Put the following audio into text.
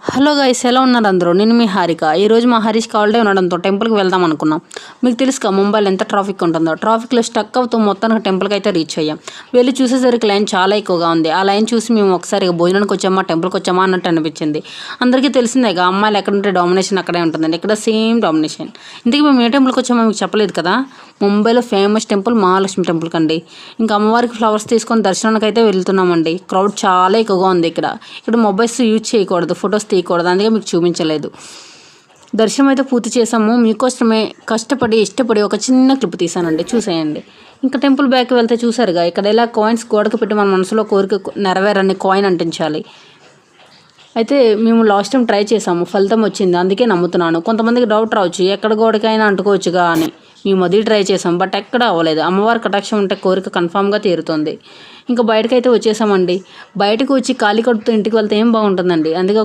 Hello guys, ఎలా ఉన్నారు అందరూ? నేను మీ హారిక. ఈరోజు మా హరీష్ హాలిడే ఉండడంతో టెంపుల్కి వెళ్దాం అనుకున్నాం. మీకు తెలుసుగా ముంబైలో ఎంత ట్రాఫిక్ ఉంటుందో. ట్రాఫిక్లో స్టక్ అవుతూ మొత్తానికి టెంపుల్కి అయితే రీచ్ అయ్యాం. వెళ్ళి చూసేసరికి లైన్ చాలా ఎక్కువగా ఉంది. ఆ లైన్ చూసి మేము ఒకసారి భోజనానికి వచ్చామా టెంపుల్కి వచ్చామా అన్నట్టు అనిపించింది. అందరికీ తెలిసిందేగా, అమ్మాయిలు ఎక్కడుంటే డామినేషన్ అక్కడే ఉంటుందండి. ఇక్కడ సేమ్ డామినేషన్. ఇంతకీ మేము ఏ టెంపుల్కి వచ్చామో మీకు చెప్పలేదు కదా. ముంబైలో ఫేమస్ టెంపుల్ మహాలక్ష్మి టెంపుల్ కండి. ఇంకా అమ్మవారికి ఫ్లవర్స్ తీసుకొని దర్శనానికి అయితే వెళ్తున్నామండి. క్రౌడ్ చాలా ఎక్కువగా ఉంది. ఇక్కడ మొబైల్స్ యూజ్ చేయకూడదు, ఫొటోస్ తీయకూడదు, అందుకే మీకు చూపించలేదు. దర్శనం అయితే పూర్తి చేసాము. మీకోసమే కష్టపడి ఇష్టపడి ఒక చిన్న క్లిప్ తీసానండి, చూసేయండి. ఇంకా టెంపుల్ బ్యాక్ వెళ్తే చూసారుగా, ఇక్కడ ఇలా కాయిన్స్ గోడకు పెట్టి మన మనసులో కోరిక నెరవేరని కాయిన్ అంటించాలి. అయితే మేము లాస్ట్ టైం ట్రై చేసాము, ఫలితం వచ్చింది, అందుకే నమ్ముతున్నాను. కొంతమందికి డౌట్ రావచ్చు, ఎక్కడ గోడకైనా అంటుకోవచ్చుగా అని. మేము అది ట్రై చేసాం, బట్ ఎక్కడ అవ్వలేదు. అమ్మవారి కటాక్షం ఉంటే కోరిక కన్ఫామ్గా తీరుతుంది. ఇంకా బయటకైతే వచ్చేసామండి. బయటకు వచ్చి ఖాళీ కడుపుతో ఇంటికి వెళ్తే ఏం బాగుంటుందండి. అందుకే